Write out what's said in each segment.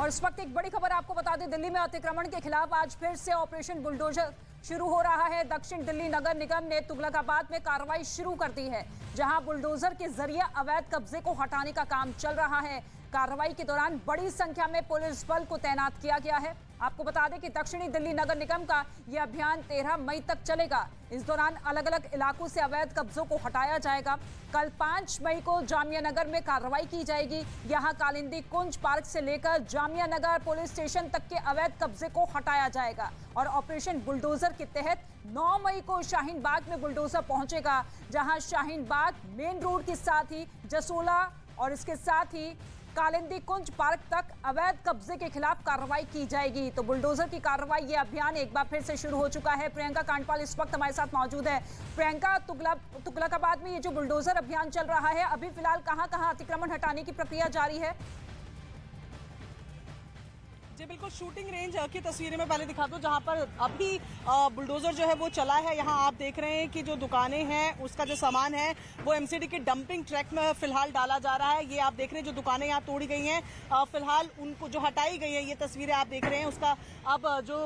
और इस वक्त एक बड़ी खबर आपको बता दें, दिल्ली में अतिक्रमण के खिलाफ आज फिर से ऑपरेशन बुलडोजर शुरू हो रहा है। दक्षिण दिल्ली नगर निगम ने तुगलकाबाद में कार्रवाई शुरू कर दी है, जहां बुलडोजर के जरिए अवैध कब्जे को हटाने का काम चल रहा है। कार्रवाई के दौरान बड़ी संख्या में पुलिस बल को तैनात किया गया है। आपको बता दें कि दक्षिणी दिल्ली नगर निगम का यह अभियान 13 मई तक चलेगा। इस दौरान अलग अलग इलाकों से अवैध कब्जों को हटाया जाएगा। कल 5 मई को जामिया नगर में कार्रवाई की जाएगी। यहां कालिंदी कुंज पार्क से लेकर जामिया नगर पुलिस स्टेशन तक के अवैध कब्जे को हटाया जाएगा। और ऑपरेशन बुलडोजर के तहत 9 मई को शाहीन बाग में बुलडोजर पहुंचेगा, जहां शाहीन बाग मेन रोड के साथ ही जसोला और इसके साथ ही कालिंदी कुंज पार्क तक अवैध कब्जे के खिलाफ कार्रवाई की जाएगी। तो बुलडोजर की कार्रवाई, ये अभियान एक बार फिर से शुरू हो चुका है। प्रियंका कांडपाल इस वक्त हमारे साथ मौजूद है। प्रियंका, तुगलकाबाद में ये जो बुलडोजर अभियान चल रहा है, अभी फिलहाल कहां-कहां अतिक्रमण हटाने की प्रक्रिया जारी है? जी बिल्कुल, शूटिंग रेंज की तस्वीरें मैं पहले दिखा दूं, जहां पर अभी बुलडोजर जो है वो चला है। यहां आप देख रहे हैं कि जो दुकानें हैं उसका जो सामान है वो एमसीडी के डंपिंग ट्रैक में फिलहाल डाला जा रहा है। ये आप देख रहे हैं जो दुकानें यहाँ तोड़ी गई हैं, फिलहाल उनको जो हटाई गई है, ये तस्वीरें आप देख रहे हैं। उसका अब जो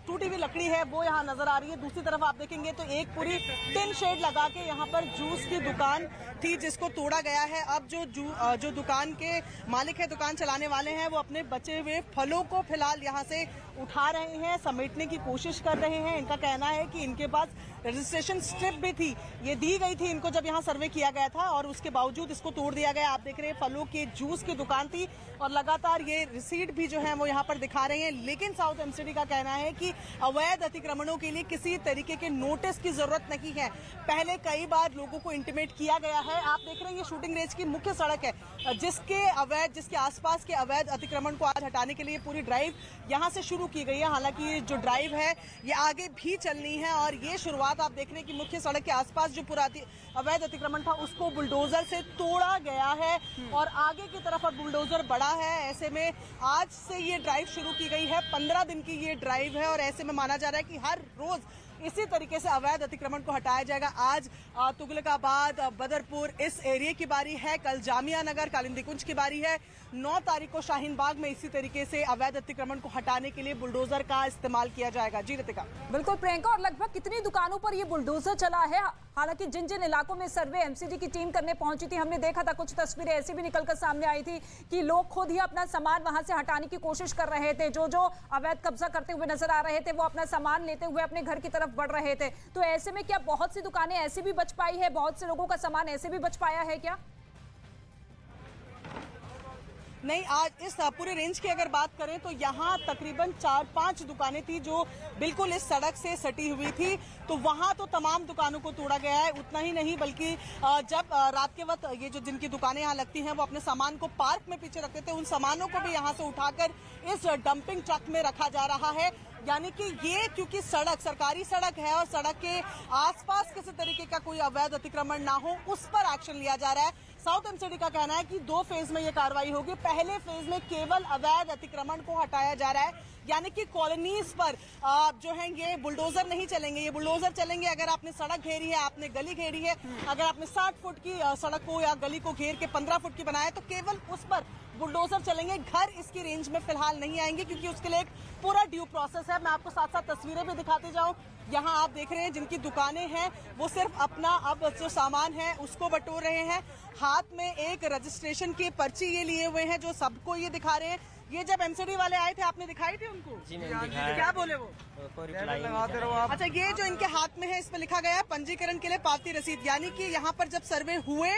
टूटी हुई लकड़ी है वो यहाँ नजर आ रही है। दूसरी तरफ आप देखेंगे तो एक पूरी टिन शेड लगा के यहाँ पर जूस की दुकान थी जिसको तोड़ा गया है। अब जो दुकान के मालिक है, दुकान चलाने वाले हैं, वो अपने बचे हुए फलों को फिलहाल यहाँ से उठा रहे हैं, समेटने की कोशिश कर रहे हैं। इनका कहना है कि इनके पास रजिस्ट्रेशन स्लिप भी थी, ये दी गई थी इनको जब यहाँ सर्वे किया गया था, और उसके बावजूद इसको तोड़ दिया गया। आप देख रहे हैं फलों के जूस की दुकान थी और लगातार ये रिसीट भी जो है वो यहाँ पर दिखा रहे हैं। लेकिन साउथ एमसीडी का कहना है कि अवैध अतिक्रमणों के लिए किसी तरीके के नोटिस की जरूरत नहीं है। पहले कई बार लोगों को इंटीमेट किया गया है। आप देख रहे हैं ये शूटिंग रेंज की मुख्य सड़क है, जिसके आसपास के अवैध अतिक्रमण को आज हटाने के लिए पूरी ड्राइव यहाँ से शुरू की गई है। हालांकि ये जो ड्राइव है ये आगे भी चलनी है, और ये शुरुआत आप देख रहे हैं कि मुख्य सड़क के आसपास जो पूरा अवैध अतिक्रमण था उसको बुलडोजर से तोड़ा गया है और आगे की तरफ अब बुलडोजर बढ़ा है। ऐसे में आज से ये ड्राइव शुरू की गई है, 15 दिन की ये ड्राइव है, और ऐसे में माना जा रहा है कि हर रोज इसी तरीके से अवैध अतिक्रमण को हटाया जाएगा। आज तुगलकाबाद, बदरपुर इस एरिया की बारी है, कल जामिया नगर, कालिंदी कुंज की बारी है, 9 तारीख को शाहीन बाग में इसी तरीके से अवैध अतिक्रमण को हटाने के लिए बुलडोजर का इस्तेमाल किया जाएगा। जी रितिका। बिल्कुल प्रियंका, और लगभग कितनी दुकानों पर ये बुलडोजर चला है? हालांकि जिन जिन इलाकों में सर्वे एमसीडी की टीम करने पहुंची थी, हमने देखा था कुछ तस्वीरें ऐसी भी निकलकर सामने आई थी कि लोग खुद ही अपना सामान वहां से हटाने की कोशिश कर रहे थे। जो अवैध कब्जा करते हुए नजर आ रहे थे वो अपना सामान लेते हुए अपने घर की तरफ बढ़ रहे थे। तो ऐसे में क्या बहुत सी दुकानें ऐसी भी बच पाई है, बहुत से लोगों का सामान ऐसे भी बच पाया है क्या? नहीं, आज इस पूरे रेंज की अगर बात करें तो यहाँ तकरीबन 4-5 दुकानें थी जो बिल्कुल इस सड़क से सटी हुई थी, तो वहाँ तो तमाम दुकानों को तोड़ा गया है। उतना ही नहीं बल्कि जब रात के वक्त ये जो जिनकी दुकानें यहाँ लगती हैं वो अपने सामान को पार्क में पीछे रखते थे, उन सामानों को भी यहाँ से उठाकर इस डंपिंग ट्रक में रखा जा रहा है। यानी कि ये क्योंकि सड़क सरकारी सड़क है और सड़क के आसपास किसी तरीके का कोई अवैध अतिक्रमण ना हो, उस पर एक्शन लिया जा रहा है। साउथ एमसीडी का कहना है कि 2 फेज में ये कार्रवाई होगी। पहले फेज में केवल अवैध अतिक्रमण को हटाया जा रहा है, यानी कि कॉलोनीज पर जो है ये बुलडोजर नहीं चलेंगे। ये बुलडोजर चलेंगे अगर आपने सड़क घेरी है, आपने गली घेरी है, अगर आपने 60 फुट की सड़क को या गली को घेर के 15 फुट की बनाया तो केवल उस पर बुलडोजर चलेंगे। घर इसकी रेंज में फिलहाल नहीं आएंगे क्योंकि उसके लिए एक पूरा ड्यू प्रोसेस है। मैं आपको साथ साथ तस्वीरें भी दिखाते जाऊं। यहाँ आप देख रहे हैं जिनकी दुकानें हैं वो सिर्फ अपना अब जो सामान है उसको बटोर रहे हैं। हाथ में एक रजिस्ट्रेशन की पर्ची ये लिए हुए हैं जो सबको ये दिखा रहे हैं। ये जब एमसीडी वाले आए थे आपने दिखाई थी उनको? जी मैंने दिखाया। क्या बोले वो? अच्छा, ये जो इनके हाथ में है इस पर लिखा गया है पंजीकरण के लिए पावती रसीद, यानी कि यहाँ पर जब सर्वे हुए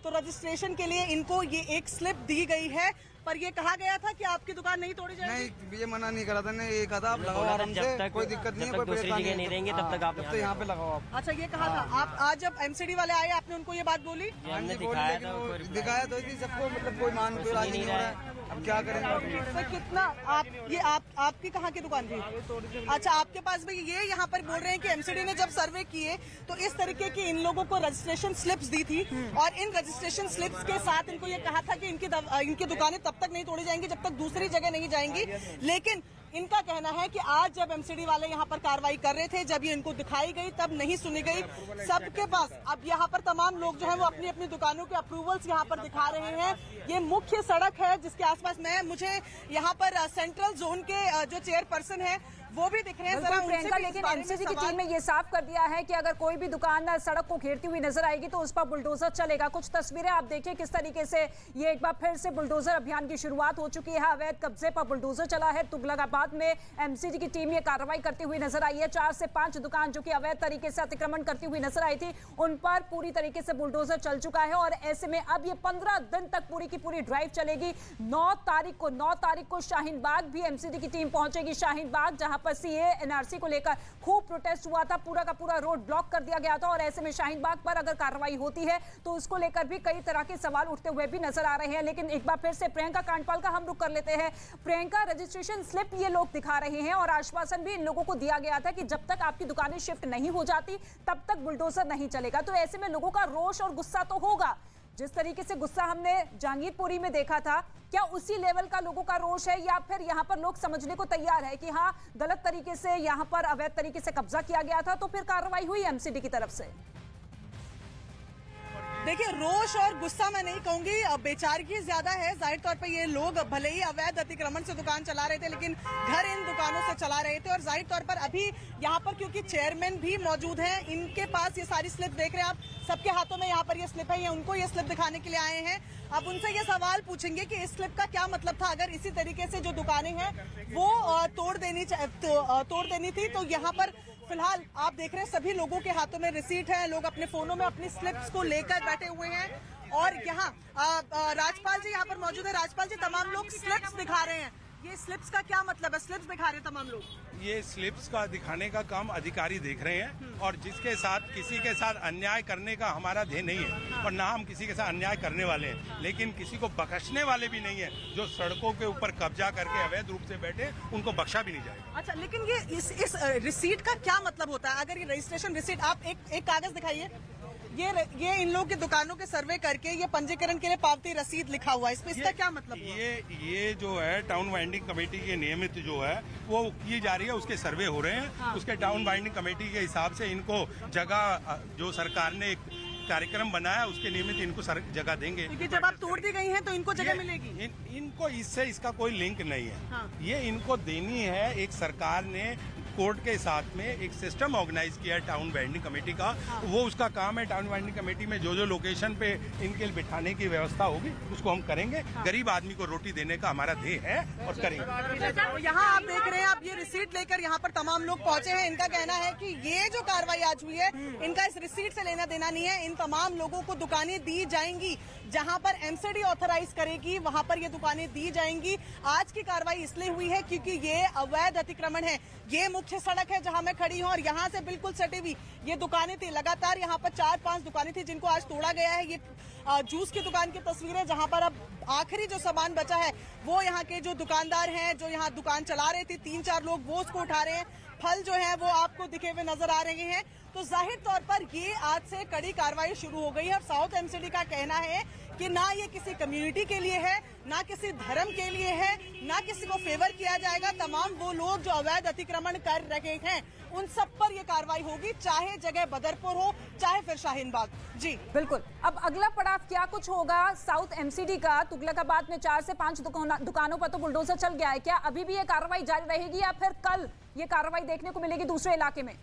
तो रजिस्ट्रेशन के लिए इनको ये एक स्लिप दी गई है, पर ये कहा गया था कि आपकी दुकान नहीं तोड़ी जाएगी। नहीं, ये मना नहीं करा था, ने ये कहा था आप लगाओ आराम से, कोई दिक्कत नहीं है, कोई दूसरी जगह नहीं रहेंगे तब तक आप तो यहाँ पे लगाओ आप। अच्छा, ये कहा था आप आज जब एमसीडी वाले आए आपने उनको ये बात बोली? हमने दिखाया तो सबको, मतलब कोई मान कोई राजी नहीं हो रहा है, अब क्या करेंगे? सर कितना आपकी कहाँ की दुकान थी? अच्छा, आपके पास भी ये यहाँ पर बोल रहे हैं कि एमसीडी ने जब सर्वे किए तो इस तरीके की इन लोगों को रजिस्ट्रेशन स्लिप्स दी थी, और इन रजिस्ट्रेशन स्लिप्स के साथ इनको ये कहा था कि इनकी दुकानें तब तक नहीं तोड़ी जाएंगी जब तक दूसरी जगह नहीं जाएंगी। लेकिन इनका कहना है कि आज जब एमसीडी वाले यहाँ पर कार्रवाई कर रहे थे, जब ये इनको दिखाई गई तब नहीं सुनी गई सबके पास। अब यहाँ पर तमाम लोग जो है वो अपनी अपनी दुकानों के अप्रूवल्स यहाँ पर दिखा रहे हैं। ये मुख्य सड़क है जिसके आसपास मुझे यहाँ पर सेंट्रल जोन के जो चेयरपर्सन है वो भी दिख रहे हैं। जरा प्रियंका, लेकिन एमसीडी की टीम ने ये साफ कर दिया है कि अगर कोई भी दुकान सड़क को घेरती हुई नजर आएगी तो उस पर बुलडोजर चलेगा। कुछ तस्वीरें आप देखिए किस तरीके से ये एक बार फिर से बुलडोजर अभियान की शुरुआत हो चुकी है। अवैध कब्जे पर बुलडोजर चला है। तुगलकाबाद में एमसीडी की टीम ये कार्रवाई करती हुई नजर आई है। 4 से 5 दुकान जो कि अवैध तरीके से अतिक्रमण करती हुई नजर आई थी, उन पर पूरी तरीके से बुलडोजर चल चुका है। और ऐसे में अब ये 15 दिन तक पूरी की पूरी ड्राइव चलेगी। 9 तारीख को शाहीन बाग भी एमसीडी की टीम पहुंचेगी। शाहीन बाग जहां पर सीए एनआरसी को लेकर खूब प्रोटेस्ट हुआ था, पूरा का पूरा रोड ब्लॉक कर दिया गया था। और ऐसे में शाहीन बाग पर अगर कार्रवाई होती है तो उसको लेकर भी कई तरह के सवाल उठते हुए भी नजर आ रहे हैं। लेकिन एक बार फिर से प्रियंका कांडपाल का हम रुख कर लेते हैं। प्रियंका, रजिस्ट्रेशन स्लिप ये लोग दिखा रहे हैं और आश्वासन भी इन लोगों को दिया गया था कि जब तक आपकी दुकानें शिफ्ट नहीं हो जाती तब तक बुलडोजर नहीं चलेगा। तो ऐसे में लोगों का रोष और गुस्सा तो होगा। जिस तरीके से गुस्सा हमने जहांगीरपुरी में देखा था, क्या उसी लेवल का लोगों का रोष है या फिर यहाँ पर लोग समझने को तैयार है कि हाँ गलत तरीके से यहाँ पर अवैध तरीके से कब्जा किया गया था तो फिर कार्रवाई हुई एमसीडी की तरफ से? देखिए, रोष और गुस्सा मैं नहीं कहूंगी, बेचारगी ज्यादा है। जाहिर तौर पे ये लोग भले ही अवैध अतिक्रमण से दुकान चला रहे थे लेकिन घर इन दुकानों से चला रहे थे। और जाहिर तौर पर अभी यहाँ पर क्योंकि चेयरमैन भी मौजूद हैं, इनके पास ये सारी स्लिप देख रहे हैं आप, सबके हाथों में यहाँ पर ये स्लिप है। ये उनको ये स्लिप दिखाने के लिए आए हैं। अब उनसे ये सवाल पूछेंगे कि इस स्लिप का क्या मतलब था। अगर इसी तरीके से जो दुकानें हैं वो तोड़ देनी थी तो यहाँ पर फिलहाल आप देख रहे हैं सभी लोगों के हाथों में रिसीट है। लोग अपने फोनों में अपनी स्लिप्स को लेकर बैठे हुए हैं। और यहाँ राजपाल जी यहाँ पर मौजूद है। राजपाल जी, तमाम लोग स्लिप्स दिखा रहे हैं, ये स्लिप्स का क्या मतलब है? स्लिप्स दिखा रहे हैं तमाम लोग। ये स्लिप्स का दिखाने का काम अधिकारी देख रहे हैं और जिसके साथ किसी के साथ अन्याय करने का हमारा ध्येय नहीं है और ना हम किसी के साथ अन्याय करने वाले हैं, लेकिन किसी को बख्शने वाले भी नहीं है। जो सड़कों के ऊपर कब्जा करके अवैध रूप से बैठे उनको बख्शा भी नहीं जाएगा। अच्छा, लेकिन ये इस रिसीट का क्या मतलब होता है? अगर ये रजिस्ट्रेशन रिसीट, आप एक कागज दिखाइए, ये इन लोगों की दुकानों के सर्वे करके ये पंजीकरण के लिए पावती रसीद लिखा हुआ है, इसका क्या मतलब हुआ? ये जो है टाउन बाइंडिंग कमेटी के नियमित जो है वो की जा रही है, उसके सर्वे हो रहे हैं। हाँ। उसके टाउन बाइंडिंग कमेटी के हिसाब से इनको जगह जो सरकार ने एक कार्यक्रम बनाया उसके नियमित इनको जगह देंगे। क्योंकि जब आप तोड़ दी गई हैं तो इनको जगह मिलेगी। इनको इससे इसका कोई लिंक नहीं है। हाँ। ये इनको देनी है। एक सरकार ने कोर्ट के साथ में एक सिस्टम ऑर्गेनाइज किया है टाउन बाइंडिंग कमेटी का। हाँ। वो उसका काम है। टाउन बाइंडिंग कमेटी में जो लोकेशन पे इनके बिठाने की व्यवस्था होगी उसको हम करेंगे। हाँ। गरीब आदमी को रोटी देने का हमारा ध्येय है और करेंगे। यहाँ आप देख रहे हैं, आप ये रिसीट लेकर यहाँ पर तमाम लोग पहुंचे हैं। इनका कहना है कि ये जो कार्रवाई आज हुई है इनका इस रिसीट से लेना देना नहीं है। इन तमाम लोगों को दुकानें दी जाएंगी, जहाँ पर एमसीडी ऑथराइज करेगी वहाँ पर ये दुकानें दी जाएंगी। आज की कार्रवाई इसलिए हुई है क्योंकि ये अवैध अतिक्रमण है। ये मुख्य सड़क है जहां मैं खड़ी हूं और यहां से बिल्कुल सटी हुई ये दुकानें थी। लगातार यहां पर 4-5 दुकानें थी जिनको आज तोड़ा गया है। ये जूस की दुकान की तस्वीरें जहां पर अब आखिरी जो सामान बचा है वो यहाँ के जो दुकानदार हैं, जो यहाँ दुकान चला रहे थे, 3-4 लोग वो उसको उठा रहे हैं। फल जो है वो आपको दिखे हुए नजर आ रहे हैं। तो जाहिर तौर पर ये आज से कड़ी कार्रवाई शुरू हो गई है। और साउथ एमसीडी का कहना है कि ना ये किसी कम्युनिटी के लिए है, ना किसी धर्म के लिए है, ना किसी को फेवर किया जाएगा। तमाम वो लोग जो अवैध अतिक्रमण कर रहे हैं उन सब पर ये कार्रवाई होगी, चाहे जगह बदरपुर हो चाहे फिर शाहीन बाग। जी बिल्कुल। अब अगला पड़ाव क्या कुछ होगा साउथ एमसीडी का? तुगलकाबाद में 4 से 5 दुकानों पर तो बुलडोजर चल गया है। क्या अभी भी ये कार्रवाई जारी रहेगी या फिर कल ये कार्रवाई देखने को मिलेगी दूसरे इलाके में?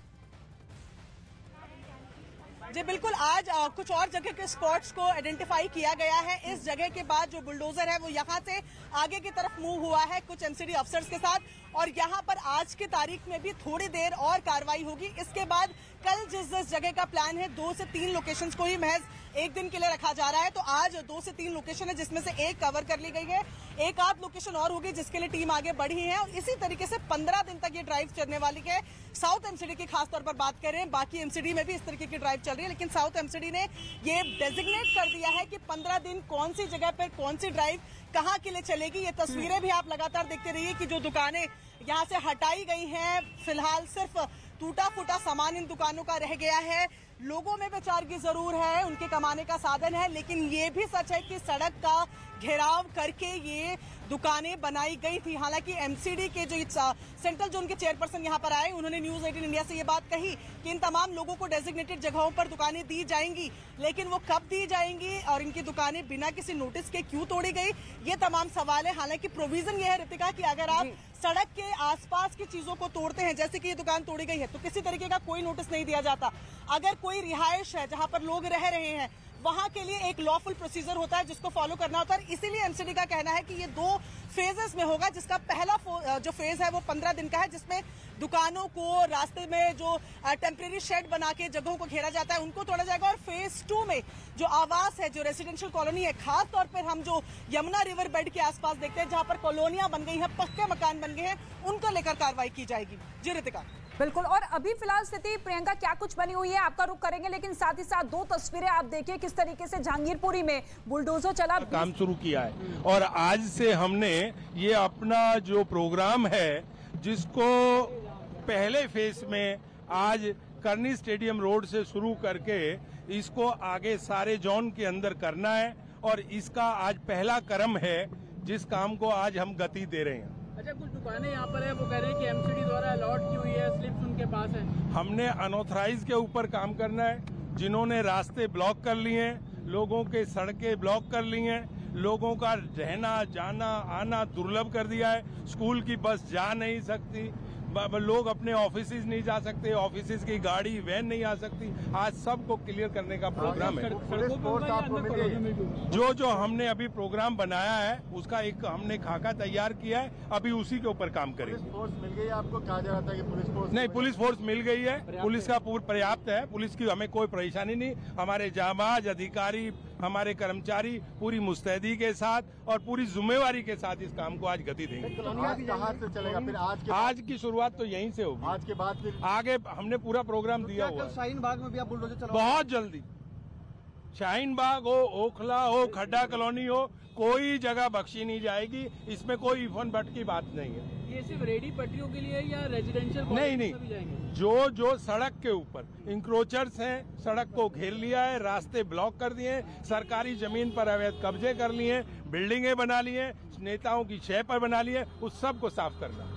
जी बिल्कुल, आज कुछ और जगह के स्पॉट्स को आइडेंटिफाई किया गया है। इस जगह के बाद जो बुलडोजर है वो यहाँ से आगे की तरफ मूव हुआ है कुछ एमसीडी अफसर्स के साथ। और यहाँ पर आज की तारीख में भी थोड़ी देर और कार्रवाई होगी। इसके बाद कल जिस जगह का प्लान है 2 से 3 लोकेशंस को ही महज एक दिन के लिए रखा जा रहा है। तो आज 2 से 3 लोकेशन है जिसमें से एक कवर कर ली गई है। एक आध लोकेशन और होगी जिसके लिए टीम आगे बढ़ी है। और इसी तरीके से 15 दिन तक ये ड्राइव चलने वाली है। साउथ एमसीडी की खासतौर पर बात करें, बाकी एमसीडी में भी इस तरीके की ड्राइव चल रही है, लेकिन साउथ एमसीडी ने ये डेजिग्नेट कर दिया है कि 15 दिन कौन सी जगह पर कौन सी ड्राइव कहाँ के लिए चलेगी। ये तस्वीरें भी आप लगातार देखते रहिए कि जो दुकानें यहाँ से हटाई गई हैं, फिलहाल सिर्फ टूटा फूटा सामान इन दुकानों का रह गया है। लोगों में बेचारगी जरूर है, उनके कमाने का साधन है, लेकिन ये भी सच है कि सड़क का घेराव करके ये दुकानें बनाई गई थी। हालांकि एमसीडी के जो सेंट्रल जोन के चेयरपर्सन यहाँ पर आए, उन्होंने न्यूज 18 इंडिया से ये बात कही कि इन तमाम लोगों को डेजिग्नेटेड जगहों पर दुकानें दी जाएंगी, लेकिन वो कब दी जाएंगी और इनकी दुकानें बिना किसी नोटिस के क्यों तोड़ी गई, ये तमाम सवाल है। हालांकि प्रोविजन ये है रितिका कि अगर आप सड़क के आसपास की चीजों को तोड़ते हैं, जैसे कि ये दुकान तोड़ी गई है, तो किसी तरीके का कोई नोटिस नहीं दिया जाता। अगर कोई रिहायश है जहां पर लोग रह रहे हैं, वहां के लिए एक लॉफुल प्रोसीजर होता है जिसको फॉलो करना होता है। इसीलिए एमसीडी का कहना है कि ये 2 फेजेस में होगा, जिसका पहला जो फेज है वो 15 दिन का है, जिसमें दुकानों को रास्ते में जो टेम्परेरी शेड बना के जगहों को घेरा जाता है उनको तोड़ा जाएगा। और फेज 2 में जो आवास है, जो रेसिडेंशियल कॉलोनी है, खास तौर पर हम जो यमुना रिवर बेड के आसपास देखते हैं जहां पर कॉलोनियां बन गई हैं, पक्के मकान बन गए हैं, उनको लेकर कार्रवाई की जाएगी। जी रितिका। बिल्कुल। और अभी फिलहाल स्थिति प्रियंका क्या कुछ बनी हुई है, आपका रुख करेंगे, लेकिन साथ ही साथ 2 तस्वीरें आप देखिए किस तरीके से जहांगीरपुरी में बुलडोजर चला, काम शुरू किया है। और आज से हमने ये अपना जो प्रोग्राम है, जिसको पहले फेज में आज करनी स्टेडियम रोड से शुरू करके इसको आगे सारे जोन के अंदर करना है, और इसका आज पहला क्रम है जिस काम को आज हम गति दे रहे हैं। अच्छा, कुछ दुकानें यहाँ पर है, वो कह रहे हैं कि एमसीडी द्वारा अलॉट की हुई है, स्लिप्स उनके पास है। हमने अनऑथराइज के ऊपर काम करना है, जिन्होंने रास्ते ब्लॉक कर लिए हैं, लोगों के सड़कें ब्लॉक कर ली हैं, लोगों का रहना जाना आना दुर्लभ कर दिया है। स्कूल की बस जा नहीं सकती, लोग अपने ऑफिसेज नहीं जा सकते, ऑफिसेज की गाड़ी वैन नहीं आ सकती। आज सबको क्लियर करने का प्रोग्राम है। जो हमने अभी प्रोग्राम बनाया है उसका एक हमने खाका तैयार किया है, अभी उसी के ऊपर काम करेंगे। पुलिस फोर्स मिल गई है आपको? कहा जा रहा था कि पुलिस फोर्स नहीं, पुलिस फोर्स मिल गई है, पुलिस का पूर्ण पर्याप्त है, पुलिस की हमें कोई परेशानी नहीं। हमारे जाबाज अधिकारी, हमारे कर्मचारी पूरी मुस्तैदी के साथ और पूरी जिम्मेवारी के साथ इस काम को आज गति देंगे। कहाँ से चलेगा फिर? आज की शुरुआत तो यहीं से होगी, आज के बाद फिर आगे हमने पूरा प्रोग्राम दिया हुआ है। शाहीन बाग में भी आप बुलडोजर चलाओगे? बहुत जल्दी, शाहीन बाग हो, ओखला हो, खड्डा कॉलोनी हो, कोई जगह बख्शी नहीं जाएगी। इसमें कोई इफन बट की बात नहीं है। ये सिर्फ रेडी पटरियों के लिए या रेजिडेंशियल? नहीं, जो सड़क के ऊपर इंक्रोचर्स हैं, सड़क को घेर लिया है, रास्ते ब्लॉक कर दिए हैं, सरकारी जमीन पर अवैध कब्जे कर लिए हैं, बिल्डिंगें बना ली हैं, नेताओं की शय पर बना ली है, उस सब को साफ करना।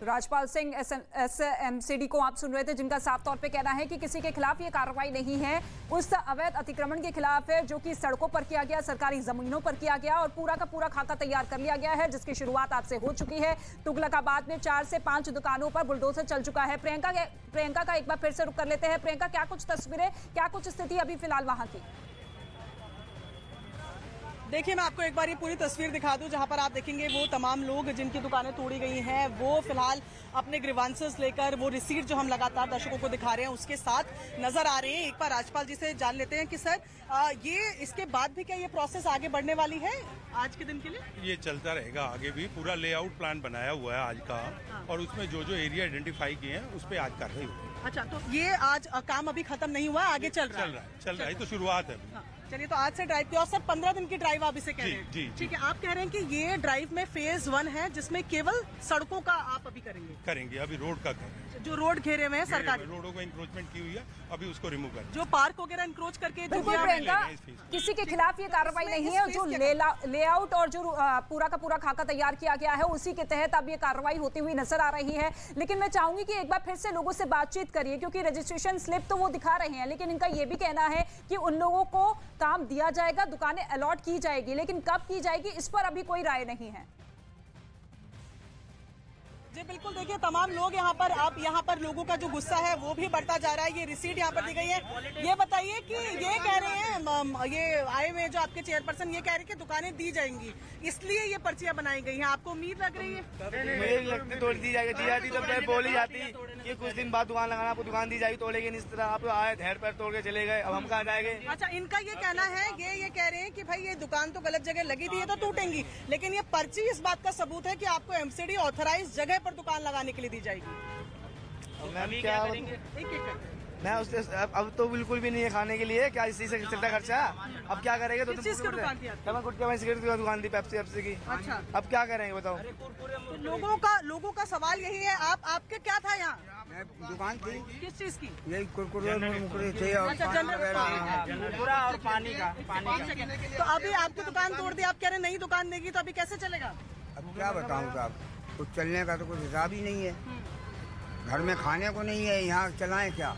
राजपाल सिंह एमसीडी को आप सुन रहे थे, जिनका साफ तौर पे कहना है कि किसी के खिलाफ ये कार्रवाई नहीं है, उस अवैध अतिक्रमण के खिलाफ है जो कि सड़कों पर किया गया, सरकारी जमीनों पर किया गया, और पूरा का पूरा खाका तैयार कर लिया गया है, जिसकी शुरुआत आज से हो चुकी है। तुगलकाबाद में 4 से 5 दुकानों पर बुलडोजर चल चुका है। प्रियंका का एक बार फिर से रुख कर लेते हैं। प्रियंका, क्या कुछ तस्वीरें, क्या कुछ स्थिति अभी फिलहाल वहां की? देखिए, मैं आपको एक बार ये पूरी तस्वीर दिखा दूं, जहां पर आप देखेंगे वो तमाम लोग जिनकी दुकानें तोड़ी गई हैं, वो फिलहाल अपने ग्रीवांसेस लेकर, वो रिसीट जो हम लगातार दर्शकों को दिखा रहे हैं उसके साथ नजर आ रहे हैं। एक बार राजपाल जी से जान लेते हैं कि सर, ये इसके बाद भी क्या ये प्रोसेस आगे बढ़ने वाली है आज के दिन के लिए? ये चलता रहेगा आगे भी। पूरा लेआउट प्लान बनाया हुआ है आज का, और उसमें जो एरिया आइडेंटिफाई किए हैं उस पर आज कार्रवाई होगी। अच्छा, तो ये आज काम अभी खत्म नहीं हुआ, आगे चल रहा है? तो शुरुआत है। चलिए, तो आज से ड्राइव की, और सर 15 दिन की ड्राइव आप इसे कह रहे हैं? जी। ठीक है, आप कह रहे हैं कि ये ड्राइव में फेज 1 है, जिसमें केवल सड़कों का आप अभी करेंगे? अभी रोड का करेंगे। जो रोड घेरे हुए हैं सरकारी रोडों को इंक्रोचमेंट की हुई है, अभी उसको रिमूव करें। जो पार्क वगैरह इंक्रोच करके, बिल्कुल प्रियंका, किसी के खिलाफ ये कार्रवाई नहीं है। जो लेआउट और जो पूरा का पूरा खाका तैयार किया गया है, उसी के तहत अब ये कार्रवाई होती हुई नजर आ रही है। लेकिन मैं चाहूंगी कि एक बार फिर से लोगों से बातचीत करिए, क्योंकि रजिस्ट्रेशन स्लिप तो वो दिखा रहे हैं, लेकिन इनका ये भी कहना है कि उन लोगों को काम दिया जाएगा, दुकानें अलॉट की जाएगी, लेकिन कब की जाएगी इस पर अभी कोई राय नहीं है। जी बिल्कुल, देखिए तमाम लोग यहाँ पर, आप यहाँ पर लोगों का जो गुस्सा है वो भी बढ़ता जा रहा है। ये रिसीट यहाँ पर दी गई है। ये बताइए कि ये कह रहे हैं, ये आए हुए जो आपके चेयरपर्सन ये कह रहे हैं कि दुकानें दी जाएंगी, इसलिए ये पर्चियां बनाई गई हैं। आपको उम्मीद लग रही है? मुझे लगती तोड़ दी जाएगी, दी जाती तो बोली जाती कि कुछ दिन बाद दुकान लगाना, आपको दुकान दी जाएगी, तोड़ेगी नहीं। इस तरह आप आए, धैर्य पर तोड़ के चले गए, अब हम कहाँ जाएंगे? अच्छा, इनका ये कहना है, ये कह रहे हैं कि भाई ये दुकान तो गलत जगह लगी थी, ये तो टूटेंगी, लेकिन ये पर्ची इस बात का सबूत है कि आपको एमसीडी ऑथराइज जगह पर दुकान लगाने के लिए दी जाएगी। मैम क्या एक मैं उससे अब तो बिल्कुल भी नहीं है खाने के लिए, क्या इसी से चलता खर्चा। अब क्या करेंगे? तो किस चीज़ की दुकान थी आपकी? गुटखा में सिगरेट की दुकान थी, पेप्सी की। अच्छा, अब क्या करेंगे बताओ? तो लोगों का सवाल यही है, आपके क्या था यहाँ? दुकान थी किस चीज की? यही कुरकुरे मुरमुरे थे और अच्छा, पान वगैरह। पूरा और पानी का तो अभी आपकी दुकान तोड़ दी, आप कह रहे नई दुकान देगी, तो अभी कैसे चलेगा? अब क्या बताऊँ साहब, कुछ चलने का तो कुछ हिसाब ही नहीं है। घर में खाने को नहीं है, यहाँ चलाएं क्या?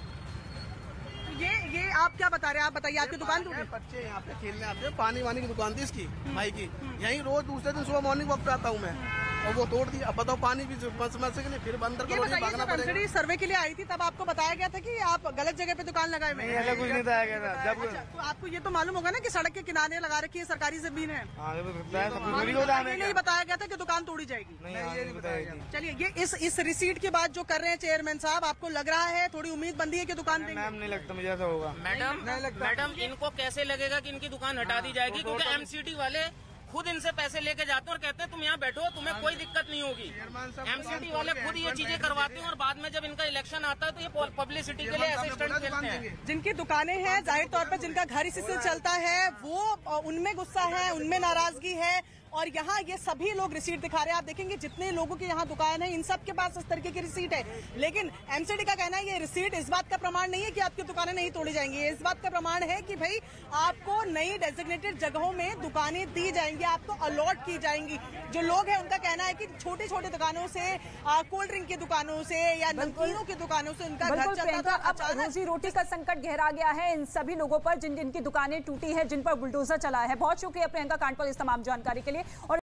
ये आप क्या बता रहे हैं? आप बताइए, आपकी दुकान टूटी? बच्चे यहाँ पे खेलने आते हैं, पानी वानी की दुकान थी इसकी भाई की, यही रोज दूसरे दिन सुबह मॉर्निंग वक्त आता हूँ मैं, और वो तोड़ दी। अब बताओ पानी भी समस्या के लिए फिर बंद ये बताइए, जब एमसीडी सर्वे के लिए आई थी तब आपको बताया गया था कि आप गलत जगह पे दुकान लगाए हुए हैं? ऐसा कुछ नहीं बताया गया था। जब तो आपको ये तो मालूम होगा ना कि सड़क के किनारे लगा रखी है, सरकारी जमीन है। ये नहीं बताया गया था कि दुकान तोड़ी जाएगी। नहीं बताया गया। चलिए, ये इस रिसीट की बात जो कर रहे हैं चेयरमैन साहब, आपको लग रहा है थोड़ी उम्मीद बंदी है कि दुकान देंगे? मैम नहीं लगता मुझे ऐसा होगा। मैडम इनको कैसे लगेगा कि इनकी दुकान हटा दी जाएगी, क्योंकि एमसीडी वाले खुद इनसे पैसे लेके जाते हैं और कहते हैं तुम यहाँ बैठो, तुम्हें कोई दिक्कत नहीं होगी। एमसीडी वाले खुद ये चीजें करवाते हैं और बाद में जब इनका इलेक्शन आता है तो ये पब्लिसिटी के लिए असिस्टेंट खेलते हैं। जिनकी दुकानें हैं, जाहिर तौर पर जिनका घर इसी से चलता है, वो उनमें गुस्सा है, उनमें नाराजगी है, और यहाँ ये सभी लोग रिसीट दिखा रहे हैं। आप देखेंगे जितने लोगों की यहाँ दुकान है, इन सब के पास इस तरीके की रिसीट है। लेकिन एमसीडी का कहना है ये रिसीट इस बात का प्रमाण नहीं है कि आपकी दुकानें नहीं तोड़ी जाएंगी। इस बात का प्रमाण है कि भाई आपको नई डेजिग्नेटेड जगहों में दुकानें दी जाएंगी, आपको अलॉट की जाएंगी। जो लोग हैं उनका कहना है कि छोटी छोटी दुकानों से, कोल्ड ड्रिंक की दुकानों से या नमकीनों की दुकानों से उनका घर चलता था। अब रोजी रोटी का संकट गहरा गया है इन सभी लोगों पर जिनकी दुकानें टूटी है, जिन पर बुलडोजर चला है। बहुत शुक्रिया प्रियंका कांडपाल इस तमाम जानकारी के लिए। और